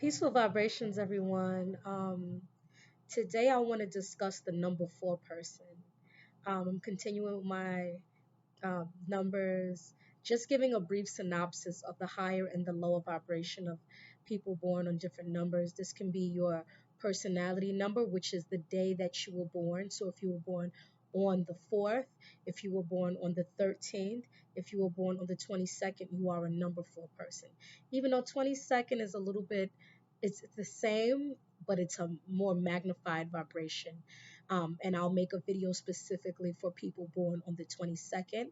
Peaceful vibrations, everyone. Today I want to discuss the number four person. I'm continuing with my numbers, just giving a brief synopsis of the higher and the lower vibration of people born on different numbers. This can be your personality number, which is the day that you were born. So if you were born on the 4th, if you were born on the 13th, if you were born on the 22nd, you are a number four person. Even though 22nd is a little bit, it's the same, but it's a more magnified vibration. And I'll make a video specifically for people born on the 22nd,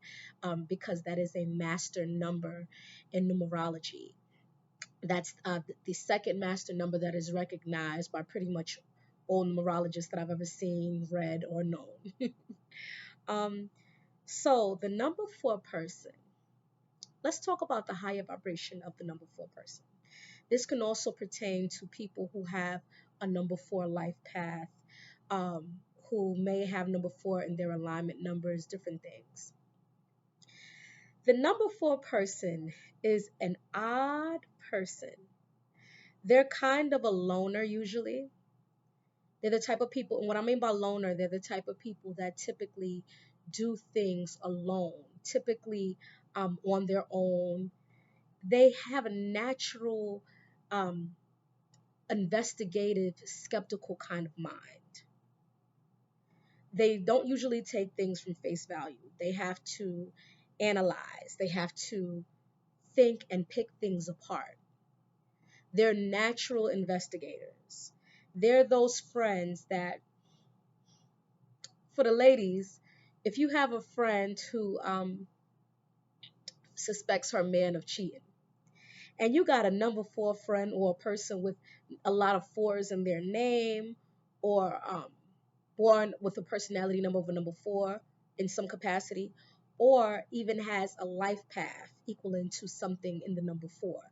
because that is a master number in numerology. That's the second master number that is recognized by pretty much all numerologists that I've ever seen, read, or known. um, so, the number four person, let's talk about the higher vibration of the number four person. This can also pertain to people who have a number four life path, um, who may have number four in their alignment numbers, different things. The number four person is an odd person. They're kind of a loner usually. They're the type of people, and what I mean by loner, they're the type of people that typically do things alone, typically on their own. They have a natural, um, investigative, skeptical kind of mind. They don't usually take things from face value. They have to analyze, they have to think and pick things apart. They're natural investigators. They're those friends that, for the ladies, if you have a friend who suspects her man of cheating, and you got a number four friend or a person with a lot of fours in their name, or born with a personality number of a number four in some capacity, or even has a life path equaling to something in the number four,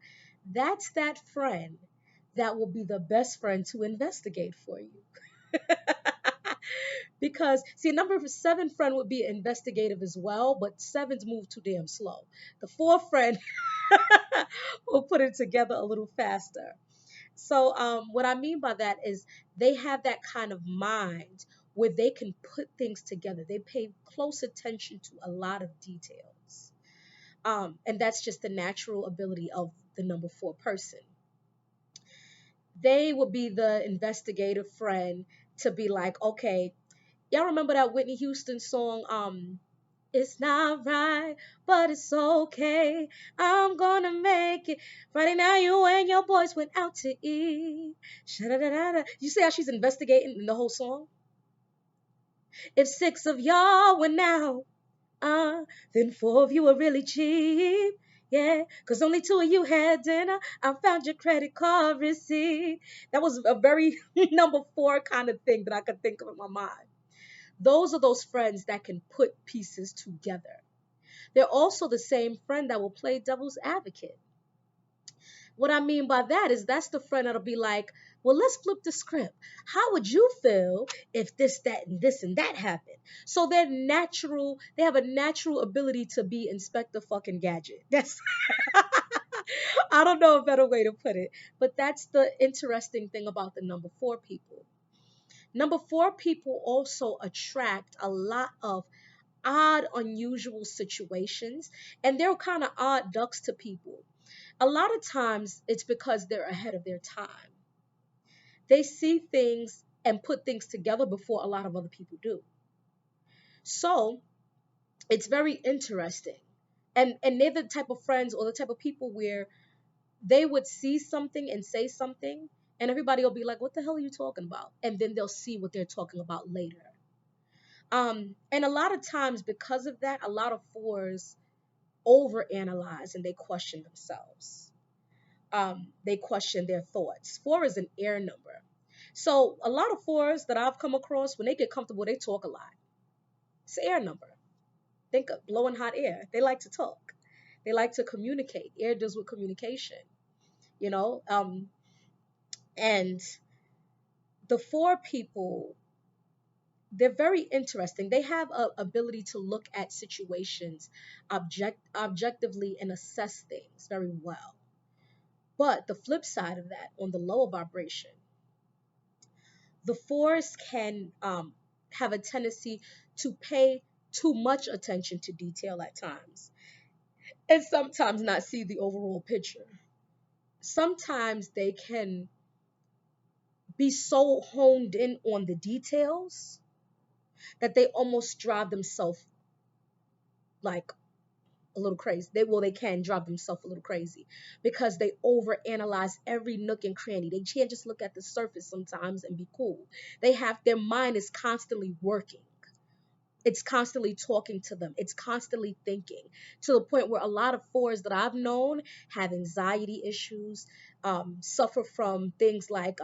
that's that friend that will be the best friend to investigate for you. Because, see, a number seven friend would be investigative as well, but sevens move too damn slow. The four friend will put it together a little faster. So, what I mean by that is they have that kind of mind where they can put things together. They pay close attention to a lot of details. And that's just the natural ability of the number four person. They would be the investigative friend to be like, okay, y'all remember that Whitney Houston song, it's not right, but it's okay. I'm gonna make it. Friday night, you and your boys went out to eat. Sha-da-da-da-da. You see how she's investigating in the whole song? If six of y'all went out, uh, then four of you were really cheap. Yeah, because only two of you had dinner. I found your credit card receipt. That was a very number four kind of thing that I could think of in my mind. Those are those friends that can put pieces together. They're also the same friend that will play devil's advocate. What I mean by that is that's the friend that'll be like, well, let's flip the script. How would you feel if this, that, and this and that happened? So they have a natural ability to be Inspector fucking Gadget. That's I don't know a better way to put it, but that's the interesting thing about the number four people. Number four people also attract a lot of odd, unusual situations, and they're kind of odd ducks to people. A lot of times it's because they're ahead of their time. They see things and put things together before a lot of other people do. So it's very interesting. And they're the type of friends or the type of people where they would see something and say something, and everybody will be like, what the hell are you talking about? And then they'll see what they're talking about later. And a lot of times, because of that, a lot of fours overanalyze and they question themselves. They question their thoughts. Four is an air number. So a lot of fours that I've come across, when they get comfortable, they talk a lot. It's an air number. Think of blowing hot air. They like to talk. They like to communicate. Air deals with communication, you know. And the four people, they're very interesting. They have a ability to look at situations objectively and assess things very well. But the flip side of that, on the lower vibration, the fours can have a tendency to pay too much attention to detail at times, and sometimes not see the overall picture. Sometimes they can be so honed in on the details that they almost drive themselves like a little crazy. They can drive themselves a little crazy because they overanalyze every nook and cranny. They can't just look at the surface sometimes and be cool. They have their mind is constantly working. It's constantly talking to them. It's constantly thinking to the point where a lot of fours that I've known have anxiety issues, suffer from things like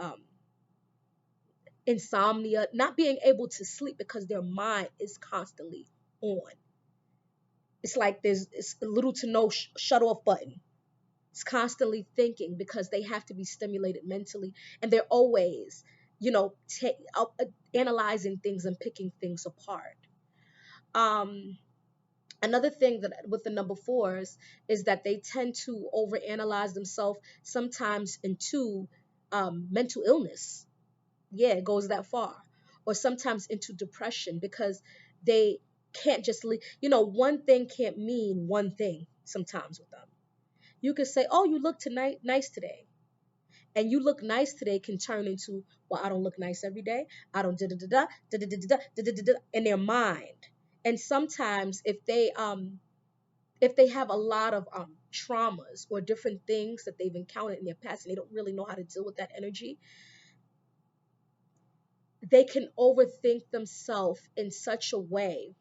insomnia, not being able to sleep because their mind is constantly on. It's like it's a little to no shut off button. It's constantly thinking because they have to be stimulated mentally, and they're always, analyzing things and picking things apart. Um, Another thing that with the number fours is that they tend to overanalyze themselves sometimes into mental illness. Yeah, it goes that far. Or sometimes into depression because they can't just leave. One thing can't mean one thing sometimes with them. You could say, "Oh, you look tonight nice today." And you look nice today can turn into, "Well, I don't look nice every day. I don't da da da da da da da da da da da," in their mind. And sometimes if they have a lot of traumas or different things that they've encountered in their past and they don't really know how to deal with that energy, they can overthink themselves in such a way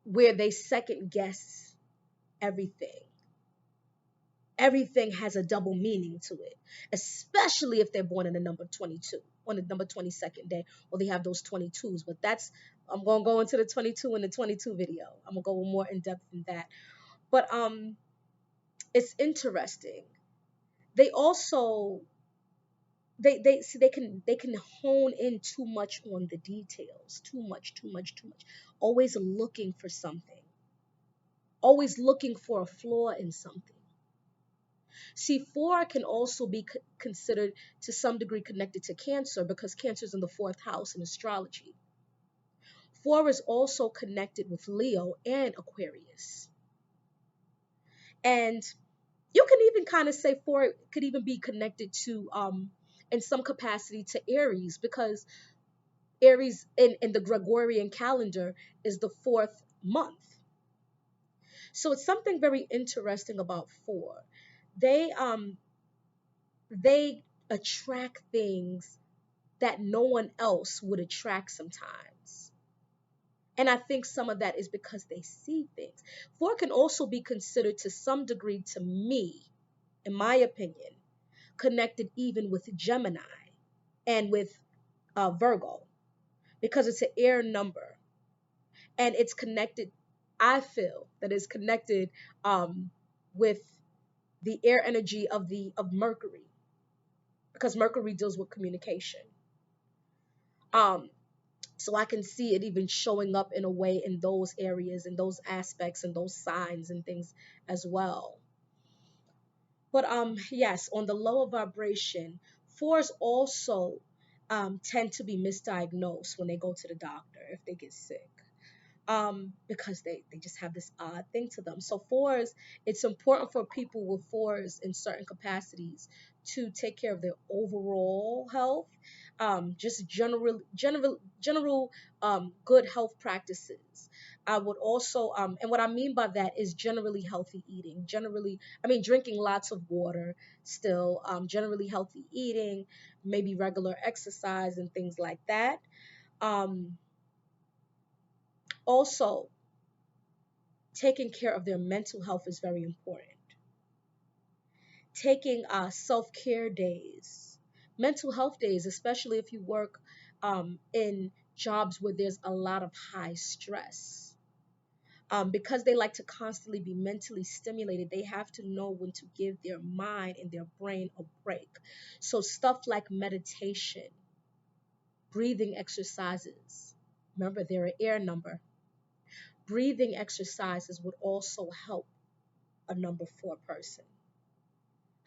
where they second guess everything. Everything has a double meaning to it, especially if they're born in the number 22, on the number 22nd day, or they have those 22s. But I'm going to go into the 22 in the 22 video. I'm going to go more in depth than that. But it's interesting. They also they see they can hone in too much on the details, too much, always looking for something, always looking for a flaw in something. See, four can also be considered to some degree connected to Cancer because Cancer is in the fourth house in astrology. Four is also connected with Leo and Aquarius. And you can even kind of say four could even be connected to, in some capacity, to Aries because Aries in the Gregorian calendar is the fourth month. So it's something very interesting about four. They they attract things that no one else would attract sometimes. And I think some of that is because they see things. Four can also be considered to some degree, to me, in my opinion, connected even with Gemini and with Virgo because it's an air number and it's connected. I feel that it's connected with the air energy of Mercury because Mercury deals with communication. Um, so I can see it even showing up in a way in those areas, in those aspects, and those signs and things as well. But yes, on the lower vibration, fours also tend to be misdiagnosed when they go to the doctor if they get sick. Because they just have this odd thing to them. So fours, it's important for people with fours in certain capacities to take care of their overall health, just general good health practices. I would also, and what I mean by that is generally healthy eating. Generally, I mean drinking lots of water. Still, generally healthy eating, maybe regular exercise and things like that. Um, Also, taking care of their mental health is very important. Taking self-care days, mental health days, especially if you work in jobs where there's a lot of high stress. Because they like to constantly be mentally stimulated, they have to know when to give their mind and their brain a break. So stuff like meditation, breathing exercises, remember they're an air number, breathing exercises would also help a number four person.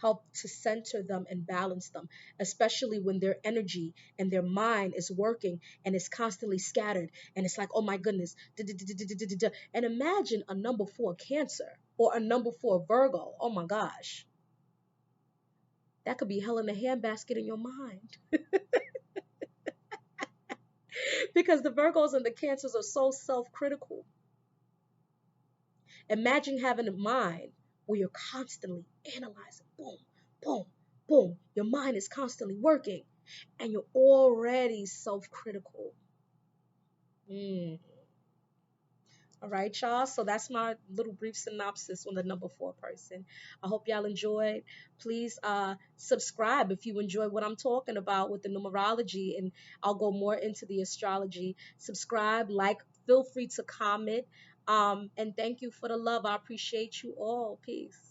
help to center them and balance them, especially when their energy and their mind is working and it's constantly scattered. And it's like, oh my goodness. And imagine a number 4 Cancer or a number 4 Virgo. Oh my gosh. That could be hell in a handbasket in your mind. Because the Virgos and the Cancers are so self critical. Imagine having a mind where you're constantly analyzing, boom, boom, boom. Your mind is constantly working and you're already self critical. Mm. All right, y'all. So that's my little brief synopsis on the number 4 person. I hope y'all enjoyed. Please subscribe if you enjoy what I'm talking about with the numerology, and I'll go more into the astrology. Subscribe, like, feel free to comment. And thank you for the love. I appreciate you all. Peace.